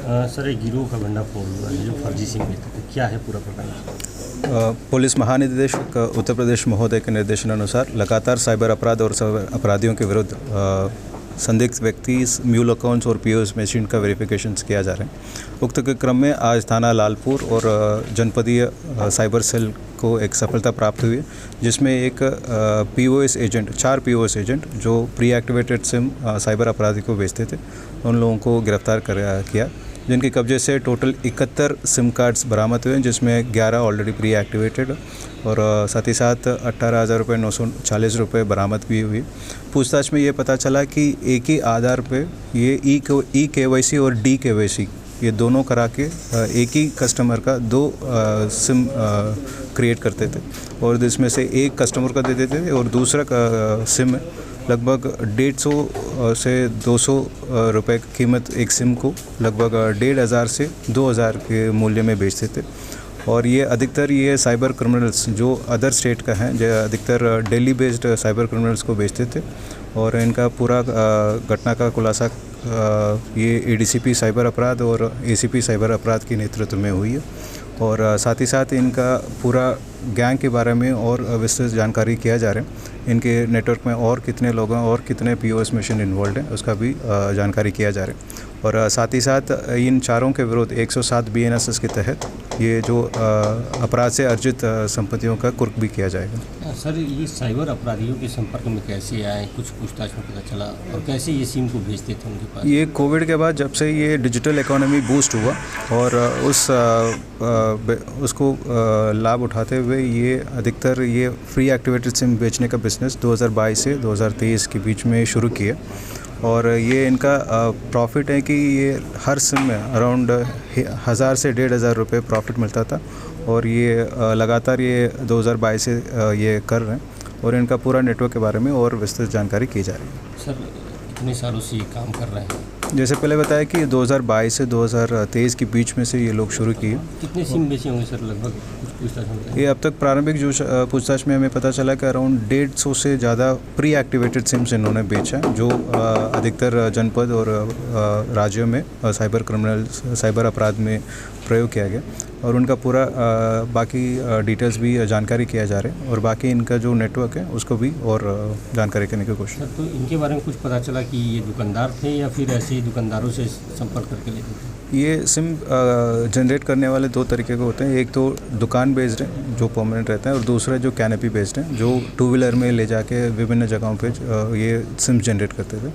Sir, एक गिरोह का भंडाफोड़ हुआ है जो फर्जी सिम बेचते थे, क्या है पूरा प्रकरण? पुलिस महानिदेशक उत्तर प्रदेश महोदय के निर्देशानुसार लगातार साइबर अपराध और साइबर अपराधियों के विरुद्ध संदिग्ध व्यक्ति म्यूल अकाउंट्स और पीओएस मशीन का वेरिफिकेशन किया जा रहे हैं। उक्त के क्रम में आज थाना लालपुर और जनपदीय साइबर सेल को एक सफलता प्राप्त हुई, जिसमें एक पीओएस एजेंट 4 पीओएस एजेंट जो प्री एक्टिवेटेड सिम साइबर अपराधी को बेचते थे, उन लोगों को गिरफ्तार किया, जिनके कब्जे से टोटल 71 सिम कार्ड्स बरामद हुए, जिसमें 11 ऑलरेडी प्री एक्टिवेटेड और साथ ही साथ 18,940 रुपये बरामद भी हुई। पूछताछ में ये पता चला कि एक ही आधार पे ये ई केवाईसी और डी केवाईसी ये दोनों करा के एक ही कस्टमर का 2 सिम क्रिएट करते थे और इसमें से एक कस्टमर का दे देते थे और दूसरा सिम लगभग 150 से 200 रुपए की कीमत एक सिम को लगभग 1,500 से 2,000 के मूल्य में बेचते थे। और ये अधिकतर ये साइबर क्रिमिनल्स जो अदर स्टेट का हैं, जो अधिकतर दिल्ली बेस्ड साइबर क्रिमिनल्स को बेचते थे और इनका पूरा घटना का खुलासा ये एडीसीपी साइबर अपराध और एसीपी साइबर अपराध के नेतृत्व में हुई है। और साथ ही साथ इनका पूरा गैंग के बारे में और विस्तृत जानकारी किया जा रहा है। इनके नेटवर्क में और कितने लोग हैं और कितने पीओएस मशीन इन्वॉल्व हैं उसका भी जानकारी किया जा रहा है। और साथ ही साथ इन चारों के विरुद्ध 107 BNSS के तहत ये जो अपराध से अर्जित संपत्तियों का कुर्क भी किया जाएगा। सर, ये साइबर अपराधियों के संपर्क में कैसे आए, कुछ पूछताछ में पता चला, और कैसे ये सिम को भेजते थे उनके पास? ये कोविड के बाद जब से ये डिजिटल इकोनॉमी बूस्ट हुआ और उसको लाभ उठाते हुए ये अधिकतर ये फ्री एक्टिवेटेड सिम बेचने का बिज़नेस 2022 से 2023 के बीच में शुरू किया। और ये इनका प्रॉफिट है कि ये हर सिम में अराउंड 1,000 से 1,500 रुपये प्रॉफिट मिलता था और ये लगातार ये 2022 से ये कर रहे हैं और इनका पूरा नेटवर्क के बारे में और विस्तृत जानकारी की जा रही है। सर, कितने सालों से ये काम कर रहे हैं? जैसे पहले बताया कि 2022 से 2023 के बीच में से ये लोग शुरू किए। कितने सिम बेचे होंगे सर लगभग, कुछ पूछताछ में? ये अब तक प्रारंभिक जो पूछताछ में हमें पता चला कि अराउंड 150 से ज़्यादा प्री एक्टिवेटेड सिम्स इन्होंने बेचा, जो अधिकतर जनपद और राज्यों में साइबर अपराध में प्रयोग किया गया और उनका पूरा बाकी डिटेल्स भी जानकारी किया जा रहा है और बाकी इनका जो नेटवर्क है उसको भी और जानकारी करने की कोशिश। सर, तो इनके बारे में कुछ पता चला कि ये दुकानदार थे या फिर ऐसे ही दुकानदारों से संपर्क करके लेते थे? ये सिम जनरेट करने वाले 2 तरीके के होते हैं। एक तो दुकान बेस्ड है जो परमानेंट रहता है और दूसरा जो कैनपी बेस्ड है जो 2 व्हीलर में ले जाके विभिन्न जगहों पे ये सिम जनरेट करते थे।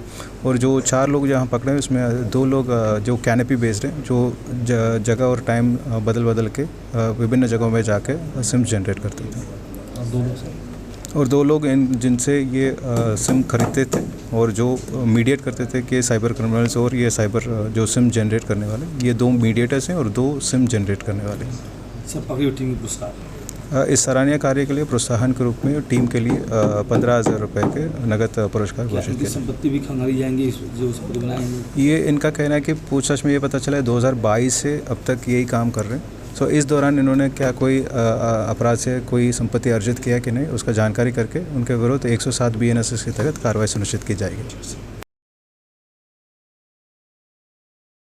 और जो 4 लोग जहाँ पकड़े हैं उसमें 2 लोग जो कैनपी बेस्ड है जो जगह और टाइम बदल के विभिन्न जगहों में जाके सिम जनरेट करते थे। और 2 लोग जिनसे ये सिम खरीदते थे और जो मीडिएट करते थे कि साइबर क्रिमिनल्स और ये साइबर जो सिम जनरेट करने वाले, ये 2 मीडिएटर्स हैं और 2 सिम जनरेट करने वाले हैं। सर, पकड़ी टीम को पुरस्कार? इस सराहनीय कार्य के लिए प्रोत्साहन के रूप में टीम के लिए 15,000 रुपये के नगद पुरस्कार घोषित किया। संपत्ति भी खंगाली जाएंगी जो बनाएंगे? ये इनका कहना है कि पूछताछ में ये पता चला है 2022 से अब तक यही काम कर रहे हैं। सो इस दौरान इन्होंने क्या कोई अपराध से कोई संपत्ति अर्जित किया कि नहीं, उसका जानकारी करके उनके विरुद्ध 107 BNSS के तहत कार्रवाई सुनिश्चित की जाएगी।